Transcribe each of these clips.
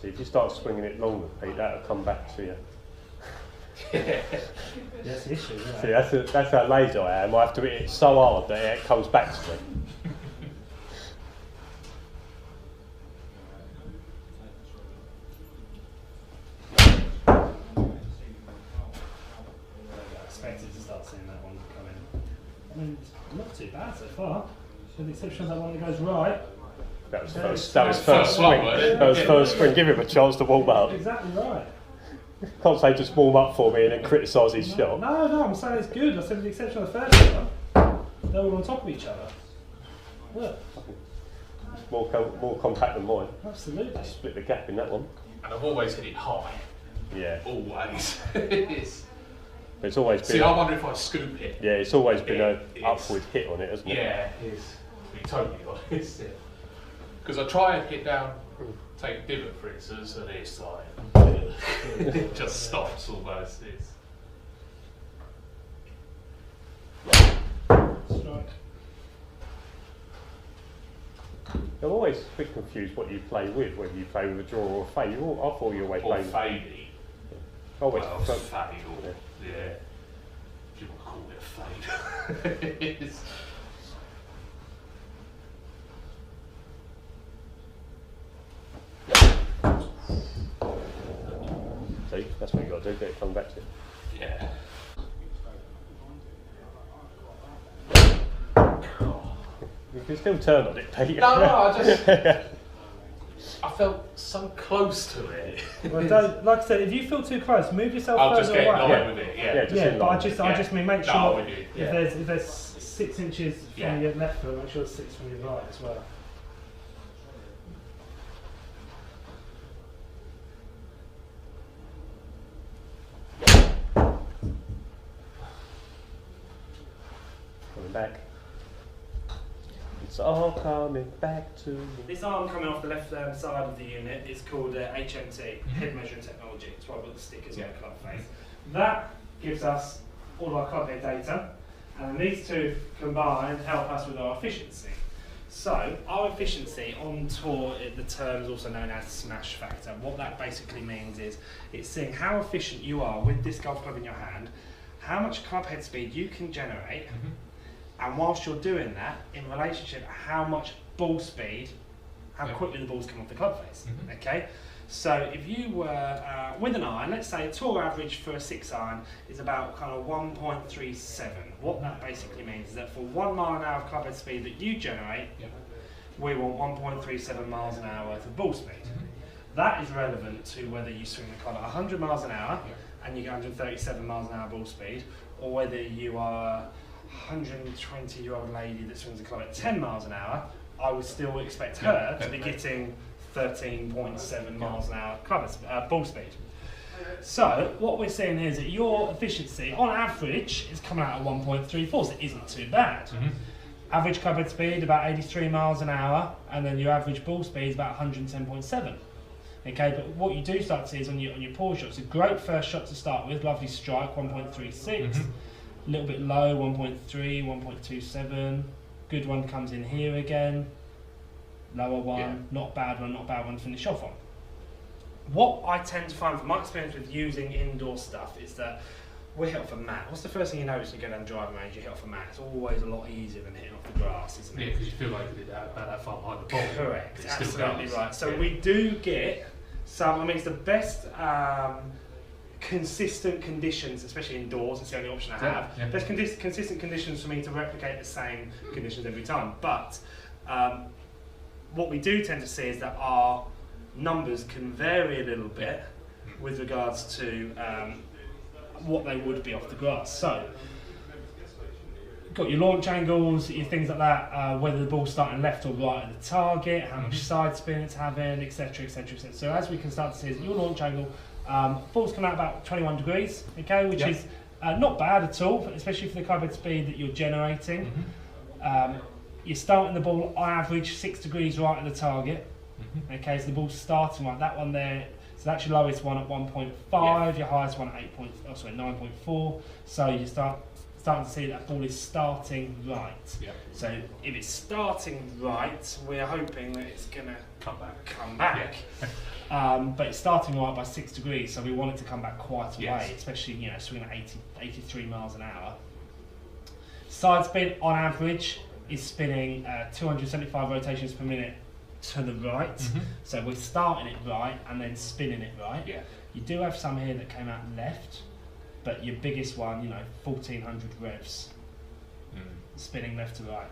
See, if you start swinging it longer, Pete, that'll come back to you. That's the issue, isn't See, it? that's how lazy I am. I have to hit it so hard that it comes back to me. Expected to start seeing that one come in. I mean, not too bad so far, with the exception of that one that goes right. That was First first swing. wasn't it? That was first swing. Give him a chance to warm up. Exactly right. Can't say just warm up for me and then criticise his shot. No, I'm saying it's good. I said with the exception of the first one, they're all on top of each other. Look, More compact than mine. absolutely. Split the gap in that one. And I've always hit it high. Yeah. Always. It's- But it's always been. See, I wonder if I scoop it. Yeah, it's always been an It is. upward hit on it, hasn't it? Yeah, it is. To be totally honest. Because I try and hit down, take a divot for instance, and it's like, it just stops almost. It's, Strike. I'm always a bit confused what you play with, whether you play with a draw or a fade. I thought you always or played. fadey. Always. Well, fade or, yeah. If you want to call it a fade. It's- See, that's what you got to do. Get it come back to you. yeah. You can still turn on it, Pete. No, I just, I felt so close to it. Well, don't, like I said, if you feel too close, move yourself I'll further just get in away. line Yeah. with it, Yeah, yeah. just Yeah, in but I line. just mean make No, sure with you, yeah. if there's 6 inches from Yeah. your left foot, make sure it's 6 from your right as well. Coming back. It's all coming back to me. This arm coming off the left side of the unit is called HMT, Head Measuring Technology. It's why I've got the stickers on the club face. That gives us all of our club head data, and these two combined help us with our efficiency. So, our efficiency on tour, the term is also known as smash factor. What that basically means is it's seeing how efficient you are with this golf club in your hand, how much club head speed you can generate, and whilst you're doing that, in relationship, how much ball speed, how Yeah. quickly the balls come off the club face. Mhm. Okay, so if you were with an iron, let's say a tour average for a 6-iron is about kind of 1.37. What that basically means is that for 1 mile an hour of club head speed that you generate, Yeah. we want 1.37 miles an hour worth of ball speed. That is relevant to whether you swing the club at 100 miles an hour Yeah. and you get 137 miles an hour ball speed, or whether you are 120-year-old lady that swings a club at 10 miles an hour, I would still expect her Yeah, to be definitely. getting 13.7 miles an hour ball speed. So what we're seeing here is that your efficiency, on average, is coming out at 1.34, so it isn't too bad. Mhm. Average club head speed about 83 miles an hour, and then your average ball speed is about 110.7. Okay, but what you do start to see is on your pull shots, a great first shot to start with, lovely strike, 1.36. Mhm. A little bit low, 1.3, 1.27. Good one comes in here again. Lower one, Yeah. not bad one, not bad one to finish off on. What I tend to find from my experience with using indoor stuff is that we hit off a mat. What's the first thing you notice when you go down the driving range? You hit off a mat. It's always a lot easier than hitting off the grass, isn't Yeah, it? because you feel like you did that about that far behind the ball. Correct, It still absolutely goes. right. So Yeah. we do get some, I mean, it's the best consistent conditions, especially indoors, it's the only option I Yeah, have. yeah. There's consistent conditions for me to replicate the same conditions every time. But what we do tend to see is that our numbers can vary a little bit with regards to what they would be off the grass. So, got your launch angles, your things like that, whether the ball's starting left or right at the target, how much side spin it's having, etc, etc, etc. So as we can start to see, is your launch angle, ball's coming out about 21 degrees, okay, which Yep. is not bad at all, especially for the club head speed that you're generating. You're starting the ball on average 6 degrees right at the target. Okay, so the ball's starting right. That one there, so that's your lowest one at 1.5, your highest one at 9.4. So you start starting to see that ball is starting right. Yeah. So if it's starting right, we're hoping that it's going to come back. But it's starting right by 6 degrees, so we want it to come back quite a way, especially, you know, swinging at 83 miles an hour. Side spin, on average, is spinning 275 rotations per minute to the right. So we're starting it right and then spinning it right. Yeah. You do have some here that came out left, but your biggest one, you know, 1400 revs, spinning left to right.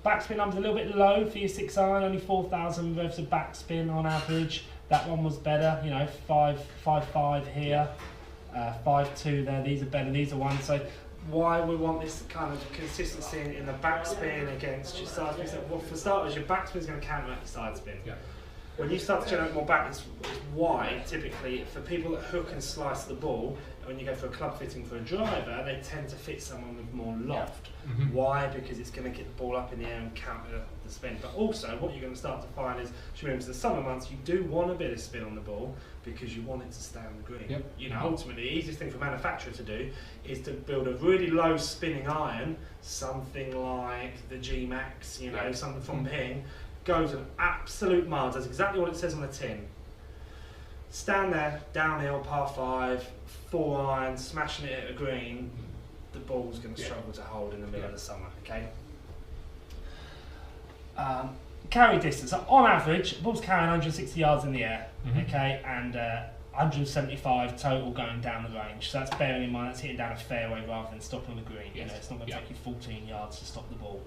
Backspin numbers a little bit low for your 6-iron, only 4,000 revs of backspin on average. That one was better, you know, 5.55 here, 5.2 there. These are better. These are ones. So why we want this kind of consistency in the backspin against your side spin? Well, for starters, your backspin is going to counteract your side spin. Yeah. When you start to generate more back, it's why typically for people that hook and slice the ball, when you go for a club fitting for a driver, they tend to fit someone with more loft. Why? Because it's going to get the ball up in the air and counter the spin. But also, what you're going to start to find is, remember, the summer months, you do want a bit of spin on the ball because you want it to stay on the green. You know, ultimately, the easiest thing for a manufacturer to do is to build a really low spinning iron, something like the G Max, you know, something from Ping, goes an absolute miles. That's exactly what it says on the tin. Stand there, downhill, par 5, 4-iron, smashing it at a green. The ball's going to struggle to hold in the middle of the summer. Okay. Carry distance. So on average, the ball's carrying 160 yards in the air. Okay, and 175 total going down the range. So that's bearing in mind that's hitting down a fairway rather than stopping the green. You know, it's not going to take you 14 yards to stop the ball.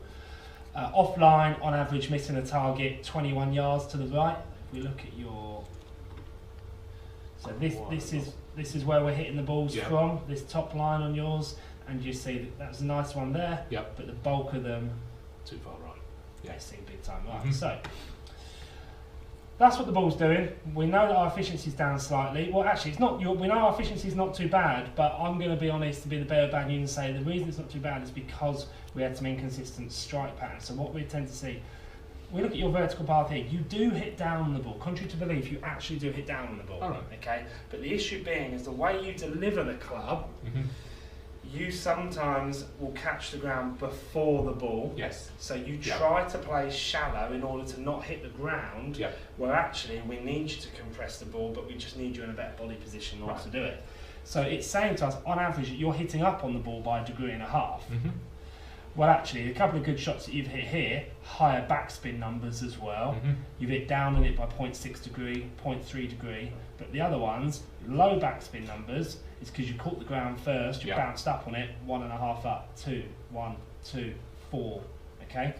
Offline, on average, missing a target 21 yards to the right. If we look at your, so this is where we're hitting the balls from. This top line on yours, and you see that's a nice one there. But the bulk of them too far right. They seem big time right. So that's what the ball's doing. We know that our efficiency is down slightly. Well, actually, it's not. We know our efficiency is not too bad, but I'm going to be honest, to be the bearer of bad news, and say the reason it's not too bad is because we had some inconsistent strike patterns. So what we tend to see, we look at your vertical path here. You do hit down the ball. Contrary to belief, you actually do hit down on the ball. Okay, but the issue being is the way you deliver the club. You sometimes will catch the ground before the ball. So you try to play shallow in order to not hit the ground, where actually we need you to compress the ball, but we just need you in a better body position in order to do it. So it's saying to us, on average, you're hitting up on the ball by 1.5 degrees. Well, actually, a couple of good shots that you've hit here, higher backspin numbers as well. You've hit down on it by 0.6 degree, 0.3 degree, but the other ones, low backspin numbers, is because you caught the ground first, you bounced up on it, 1.5 up, 2, 1, 2, 4, okay?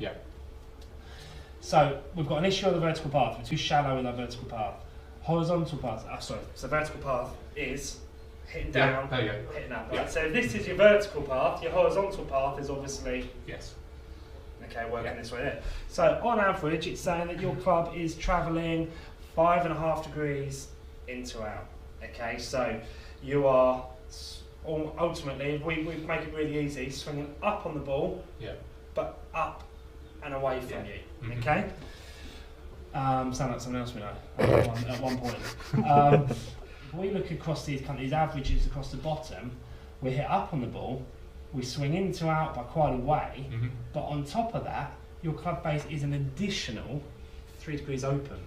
So we've got an issue on the vertical path, we're too shallow in our vertical path. Horizontal path, so vertical path is hitting down, hitting up, right? So if this is your vertical path, your horizontal path is obviously okay, working this way there. So on average, it's saying that your club is travelling 5.5 degrees in to out. Okay, so you are ultimately, if we make it really easy, swinging up on the ball, but up and away from you. Okay. Sound like someone else we know at one point. If we look across these averages across the bottom, we hit up on the ball, we swing in to out by quite a way, but on top of that, your club face is an additional 3 degrees open.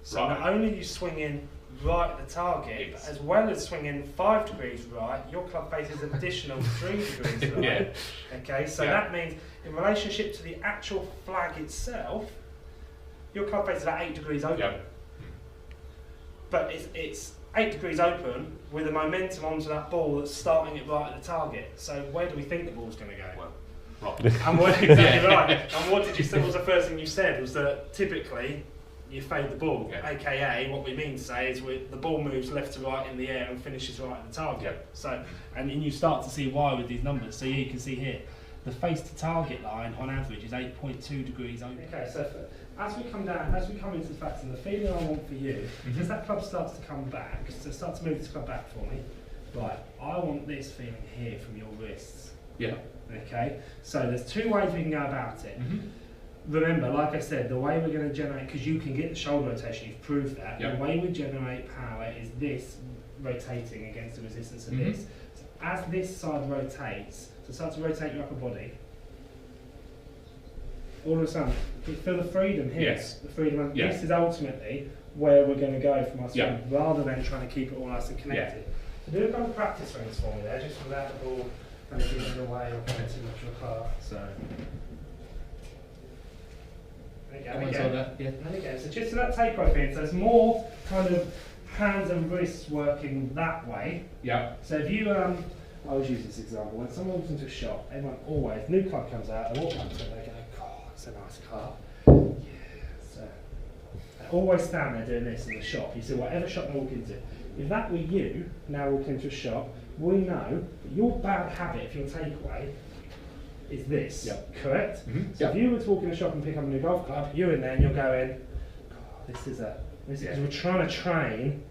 So not only are you swinging right at the target, but as well as swinging 5 degrees right, your club face is an additional 3 degrees right. Okay, so that means in relationship to the actual flag itself, your club face is at 8 degrees open. But it's 8 degrees open with a momentum onto that ball that's starting it right at the target. So where do we think the ball's going to go? And what, exactly right. And what did you say was the first thing you said was that typically you fade the ball, aka what we mean to say is the ball moves left to right in the air and finishes right at the target. So, and you start to see why with these numbers. So you can see here, the face to target line on average is 8.2 degrees open. Okay, so as we come down, as we come into the facts, and the feeling I want for you, as that club starts to come back, so start to move this club back for me. Right, I want this feeling here from your wrists. Okay, so there's 2 ways we can go about it. Remember, like I said, the way we're going to generate, because you can get the shoulder rotation, you've proved that, the way we generate power is this rotating against the resistance of this. So as this side rotates, so start to rotate your upper body, all of a sudden, you feel the freedom here. Yes. The freedom, and Yeah. this is ultimately where we're going to go from our swing, Yeah. rather than trying to keep it all nice and connected. So do a couple of practice swings for me there, just without the ball kind of giving away or going too much apart. So. Am I on that? Yeah. And again, so just to that takeoff thing, so it's more kind of hands and wrists working that way. Yeah. So if you, I always use this example, when someone walks into a shop, everyone always, new club comes out, they walk up to it, they go, God, it's a nice club. Yeah. So they always stand there doing this in the shop. You see, whatever shop they walk into. If that were you, now walking into a shop, we know that your bad habit, if your takeaway, is this, Yep. correct? Mhm. So if you were to walk in a shop and pick up a new golf club, you're in there and you're going, God, this is because we're trying to train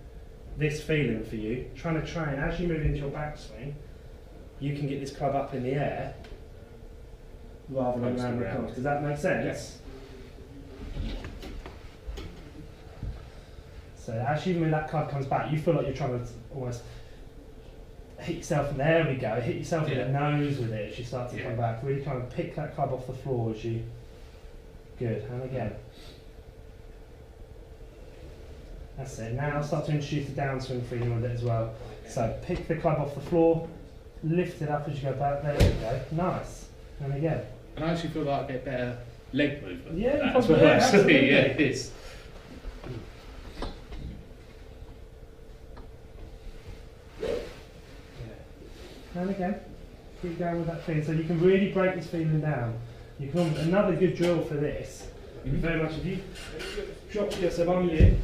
this feeling for you, trying to train, as you move into your backswing, you can get this club up in the air rather than Coasting around the around. corner. Does that make sense? So as you move, that club comes back, you feel like you're trying to almost hit yourself, and there we go, hit yourself in the nose with it as you start to come back. Really kind of pick that club off the floor as you, good, and again. That's it, now start to introduce the downswing freedom with it as well. So pick the club off the floor, lift it up as you go back, there we go, nice, and again. And I actually feel like I get better leg movement. Yeah, you That's probably what do, actually, absolutely. yeah, it is. And again, keep going with that feeling. So you can really break this feeling down. You can another good drill for this. Very much if you drop yourself on you.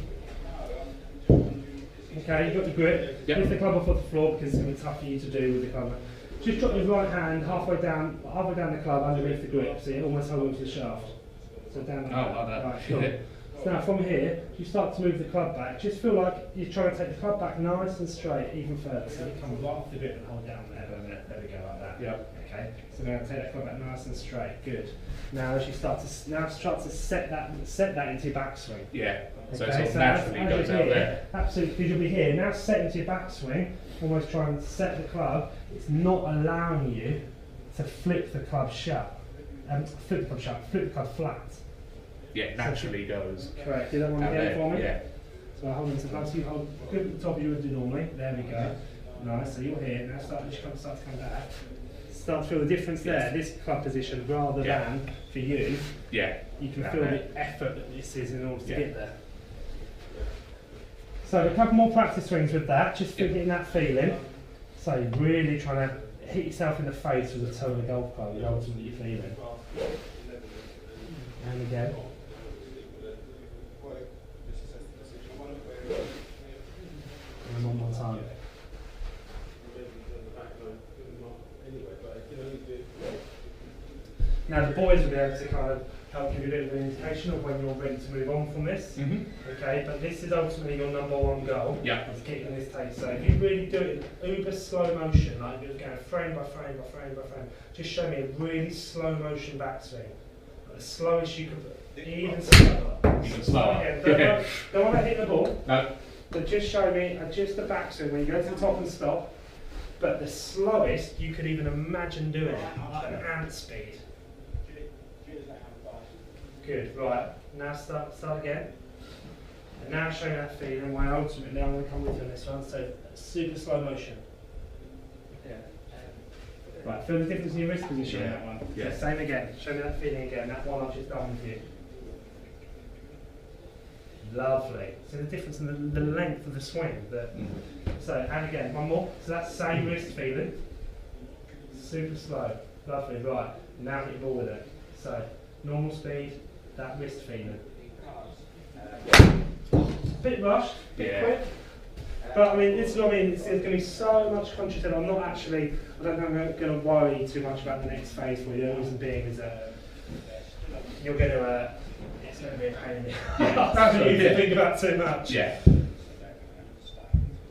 Okay, you've got the grip. Yep. Lift the club off the floor because it's going to be tough for you to do with the club. Just drop your right hand halfway down the club underneath the grip, so you almost hold onto the shaft. So down like that. Like that. Right, cool. Yeah. So now from here, you start to move the club back. Just feel like you're trying to take the club back nice and straight, even further. So you come right off the grip and hold down there. There we go, like that. Yep. Okay. So now take that club back nice and straight. Good. Now as you start to set that into your backswing. Yeah. So Okay, it sort of so naturally as goes you're out here, there. Absolutely, because you'll be here. Now set into your backswing, almost try and set the club. It's not allowing you to flip the club shut. Flip the club flat. Yeah, naturally goes Correct. Do that one out again there. for me. Yeah. So I hold into the club, so you hold grip at the top you would do normally. There we go. Nice. So you're here. Now start to come back. Start to feel the difference there. This club position rather than for you. Yeah. You can Down feel there. the effort that this is in order to Yeah. get there. So a couple more practice swings with that, just for getting that feeling. So you're really trying to hit yourself in the face with the toe of the golf club, the ultimate you're feeling. And again. And one more time. Now the boys will be able to kind of help give you a bit of an indication of when you're ready to move on from this. Okay, but this is ultimately your number one goal. Yeah. Is keeping this pace. So if you really do it in uber slow motion, like you're going frame by frame by frame by frame, just show me a really slow motion backswing. Like the slowest you could, even slower. Even slower. Again, don't want to hit the ball, No. but just show me just the backswing when you go to the top and stop. But the slowest you could even imagine doing, like an ant speed. Good, right. Now start again. And now show me that feeling why ultimately I'm going to come with you on this one. So super slow motion. Yeah. Right, feel the difference in your wrist position in that one. Yeah. Same again. Show me that feeling again. That one I've just done with you. Lovely. So the difference in the length of the swing. So, and again, one more. So that's same wrist feeling. Super slow. Lovely, right. Now get your ball with it. So, normal speed, that wrist feeling. Bit rushed, bit quick. But I mean, this is what I mean, there's going to be so much conscious and I don't think I'm going to worry you too much about the next phase for you. The reason being is that you're going to, it's going to be a pain in the ass. You need to think about too much. Yeah.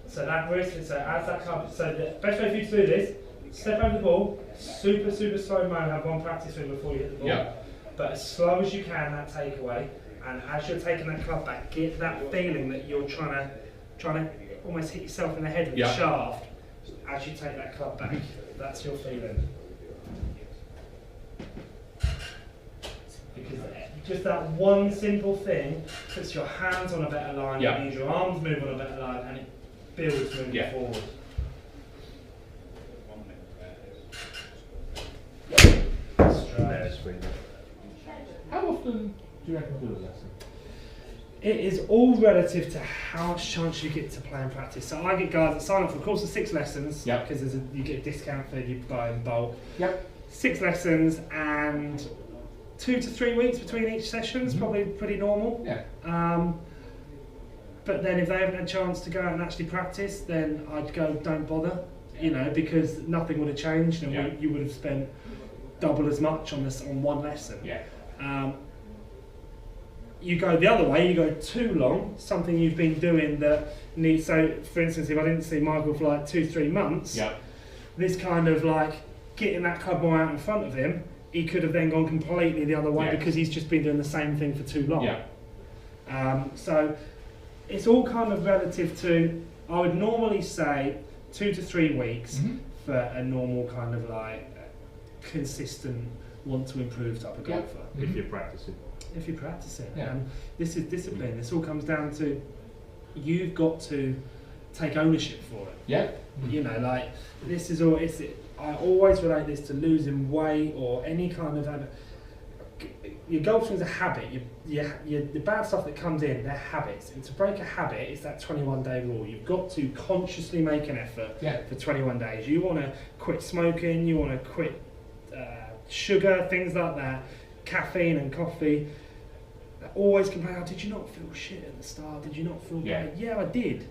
So that wrist, so as that comes, so the best way for you to do this, step over the ball, super slow mo, have one practice swing before you hit the ball. Yeah. But as slow as you can, that takeaway, and as you're taking that club back, get that feeling that you're trying to almost hit yourself in the head with the shaft as you take that club back. That's your feeling. Because just that one simple thing puts your hands on a better line, it means your arms move on a better line, and it builds moving forward. How often do you reckon do a lesson? It is all relative to how much chance you get to play and practice. So I get guys that sign up for a course of 6 lessons because you get a discount for you buy in bulk. 6 lessons and 2 to 3 weeks between each session is probably pretty normal. But then if they haven't had a chance to go out and actually practice, then I'd go don't bother, you know, because nothing would have changed and you would have spent double as much on one lesson. You go the other way, you go too long, something you've been doing that needs, so for instance, if I didn't see Michael for like 2-3 months, this kind of like getting that club more out in front of him, he could have then gone completely the other way because he's just been doing the same thing for too long. So it's all kind of relative to, I would normally say 2 to 3 weeks for a normal kind of like consistent, want to improve type of golfer. If you're practicing. If you're practicing. And this is discipline. This all comes down to you've got to take ownership for it. You know, like this is all. I always relate this to losing weight or any kind of habit. Your golf swing's a habit. The bad stuff that comes in, they're habits. And to break a habit, it's that 21-day rule. You've got to consciously make an effort for 21 days. You want to quit smoking. You want to quit sugar, things like that. Caffeine and coffee. I always complain, oh, did you not feel shit at the start? Did you not feel bad? Yeah, I did.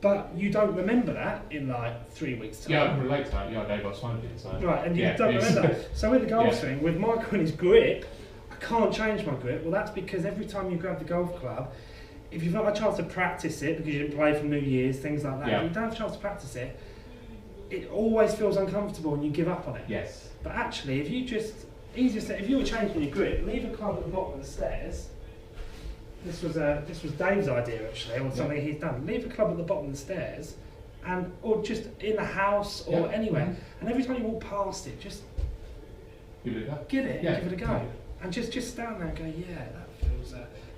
But you don't remember that in like 3 weeks' time. I can relate to that. I gave up smoking. So. Right, and you don't remember that. So with the golf swing, with Michael and his grip, I can't change my grip. Well, that's because every time you grab the golf club, if you've not had a chance to practice it because you didn't play for New Year's, things like that, if you don't have a chance to practice it, it always feels uncomfortable and you give up on it. But actually, if you just, if you were changing your grip, leave a club at the bottom of the stairs. This was Dave's idea actually, or something he's done. Leave a club at the bottom of the stairs, or just in the house or anywhere. And every time you walk past it, just give it a go. Give it a go, and just stand there and go,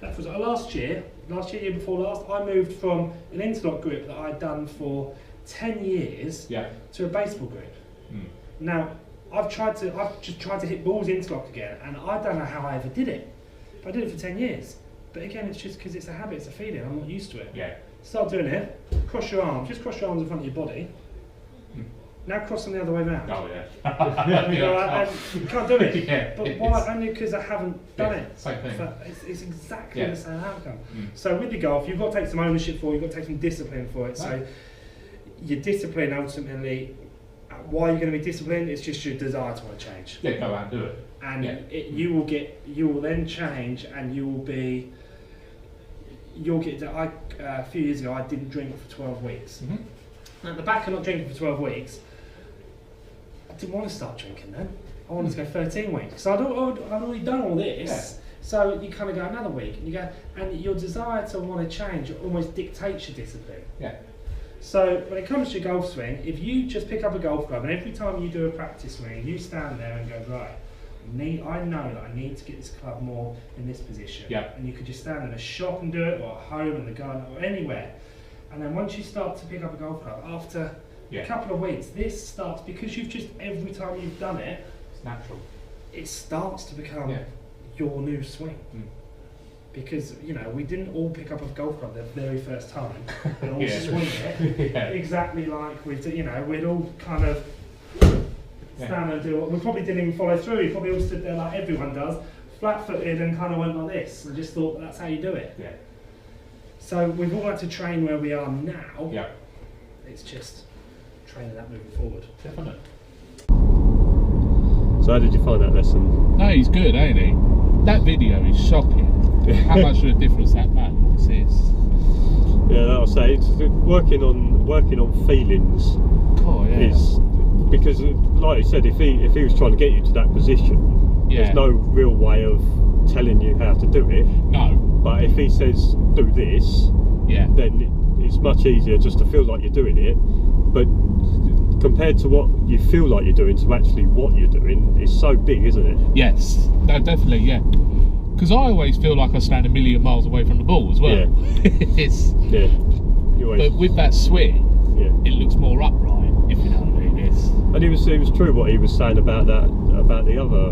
that feels. Last year, year before last, I moved from an interlock grip that I'd done for 10 years to a baseball grip. Now. I've just tried to hit balls interlock again, and I don't know how I ever did it. But I did it for 10 years. But again, it's just because it's a habit, it's a feeling. I'm not used to it. Start doing it. Cross your arms. Just cross your arms in front of your body. Now cross them the other way around. You can't do it. But why? Only because I haven't done it. Same thing. It's exactly the same outcome. So with the golf, you've got to take some ownership for it. You've got to take some discipline for it. So your discipline ultimately. Why you're going to be disciplined? It's just your desire to want to change. Go out and do it. And you will then change, and you'll get. A few years ago, I didn't drink for 12 weeks. And at the back of not drinking for 12 weeks, I didn't want to start drinking then. I wanted to go 13 weeks. So I'd already done all this. So you kind of go another week, and you go, and your desire to want to change almost dictates your discipline. So when it comes to your golf swing, if you just pick up a golf club and every time you do a practice swing, you stand there and go, right, I know that I need to get this club more in this position. And you could just stand in a shop and do it, or at home in the garden, or anywhere. And then once you start to pick up a golf club, after a couple of weeks, this starts, because you've just, every time you've done it, it's natural. It starts to become your new swing. Because, you know, we didn't all pick up a golf club the very first time and all swing it exactly like we'd all kind of stand and do what we probably didn't even follow through. We probably all stood there like everyone does, flat-footed, and kind of went like this and just thought that's how you do it. So we've all had to train where we are now. It's just training that moving forward. Definitely. So how did you find that lesson? No, he's good, ain't he? That video is shocking. How much of a difference that makes is. I'll say it's working on feelings. Is because, like you said, if he was trying to get you to that position, there's no real way of telling you how to do it. No. But if he says do this, then it's much easier just to feel like you're doing it, but compared to what you feel like you're doing to actually what you're doing, it's so big, isn't it? Yes, no, definitely, yeah. Because I always feel like I stand a million miles away from the ball as well. Yeah. But with that swing, it looks more upright, if you know what I mean. And it was true what he was saying about that, about the other,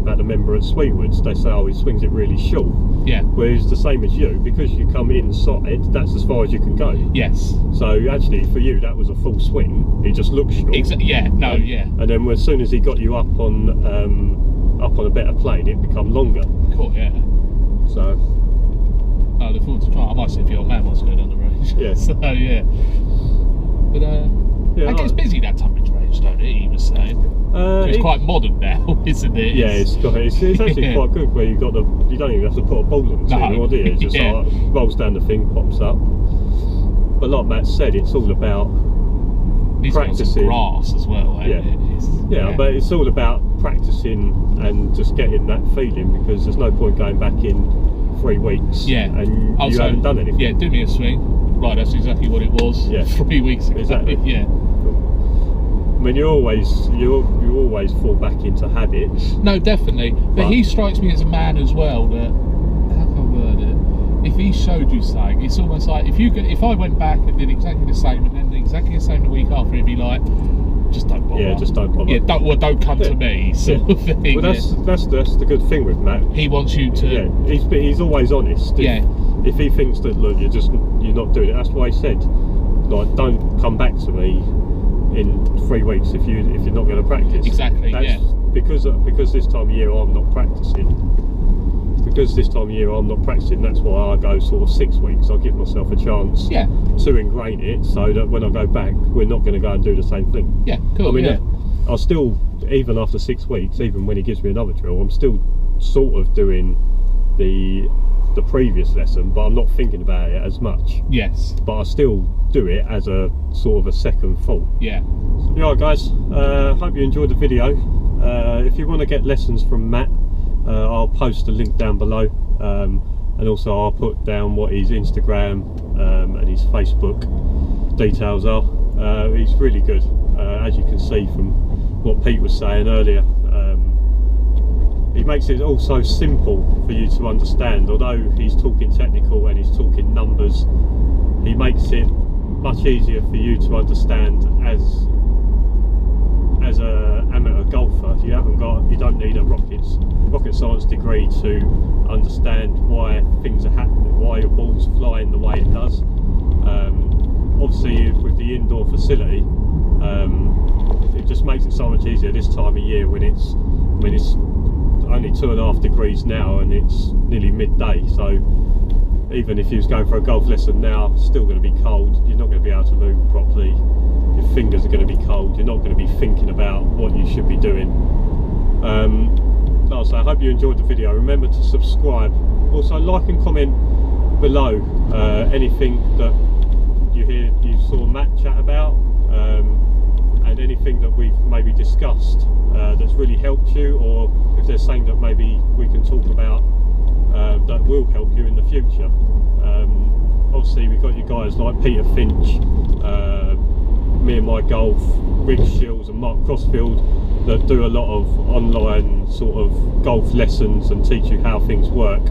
about the member at Sweetwoods. They say, oh, he swings it really short. Yeah. Whereas the same as you, because you come inside, that's as far as you can go. Yes. So actually, for you, that was a full swing. It just looked short. Yeah. No. Yeah. And then as soon as he got you up on a better plane, it become longer. Cool. Yeah. So. I look forward to trying. I might see if your man wants to go down the range. Yeah. So yeah. But it gets busy that Tunbridge range, don't it? He was saying. It's quite modern now, isn't it? Yeah, it's actually quite good where you don't even have to put a ball on the team anymore, do you? It just like, rolls down the thing, pops up. But like Matt said, it's all about practicing. Grass as well. But it's all about practicing and just getting that feeling, because there's no point going back in 3 weeks and you haven't done anything. Yeah, do me a swing. Right, that's exactly what it was 3 weeks ago. Exactly. Yeah. I mean, you always fall back into habits. No, definitely. But he strikes me as a man as well that, how can I word it? If he showed you something, it's almost like if I went back and did exactly the same and then exactly the same the week after, he'd be like, just don't bother. Yeah, just don't bother. Yeah, don't come to me, sort of thing. Well, that's the good thing with Matt. He wants you to. Yeah, he's always honest. If he thinks that, look, you're not doing it, that's why he said, like, don't come back to me in 3 weeks if you're not going to practice. Exactly. Because this time of year I'm not practicing. Because this time of year I'm not practicing, that's why I go sort of 6 weeks. I give myself a chance to ingrain it, so that when I go back, we're not going to go and do the same thing. Yeah, cool. I mean, I'll still, even after 6 weeks, even when he gives me another drill, I'm still sort of doing the previous lesson, but I'm not thinking about it as much. Yes. But I still do it as a sort of a second thought. Yeah. Right, guys. Hope you enjoyed the video. If you want to get lessons from Matt, I'll post a link down below, and also I'll put down what his Instagram and his Facebook details are. He's really good, as you can see from what Pete was saying earlier. He makes it all so simple for you to understand. Although he's talking technical and he's talking numbers, he makes it much easier for you to understand as a amateur golfer. You don't need a rocket science degree to understand why things are happening, why your ball's flying the way it does. Obviously, with the indoor facility, it just makes it so much easier this time of year when it's only 2.5 degrees now and it's nearly midday. So even if you was going for a golf lesson now, it's still going to be cold. You're not going to be able to move properly. Your fingers are going to be cold. You're not going to be thinking about what you should be doing. So I hope you enjoyed the video. Remember to subscribe. Also, like and comment below anything that you saw Matt chat about, and anything that we've maybe discussed that's really helped you, or if there's something that maybe we can talk about that will help you in the future. Obviously, we've got you guys like Peter Finch, Me and My Golf, Rick Shields and Mark Crossfield that do a lot of online sort of golf lessons and teach you how things work.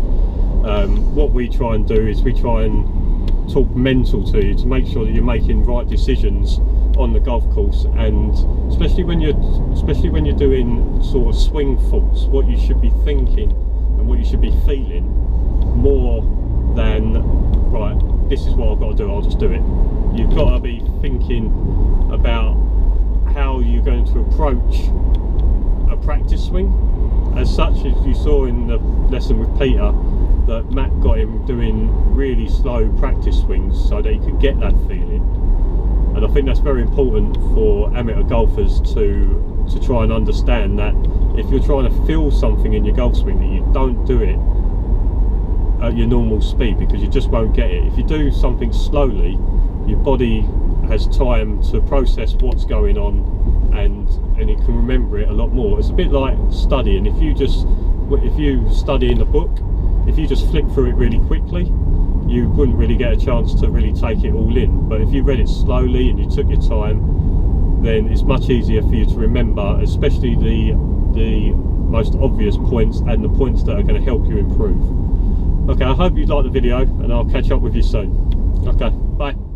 What we try and do is we try and talk mental to you to make sure that you're making right decisions on the golf course, and especially when you're doing sort of swing faults, what you should be thinking and what you should be feeling, more than right, this is what I've got to do, I'll just do it. You've got to be thinking about how you're going to approach a practice swing. As such, as you saw in the lesson with Peter, that Matt got him doing really slow practice swings so that he could get that feeling. And I think that's very important for amateur golfers to try and understand, that if you're trying to feel something in your golf swing, that you don't do it at your normal speed, because you just won't get it. If you do something slowly, your body has time to process what's going on, and it can remember it a lot more. It's a bit like studying. If you study in a book, if you just flick through it really quickly, you wouldn't really get a chance to really take it all in. But if you read it slowly and you took your time, then it's much easier for you to remember, especially the most obvious points and the points that are going to help you improve. Okay, I hope you liked the video, and I'll catch up with you soon. Okay, bye.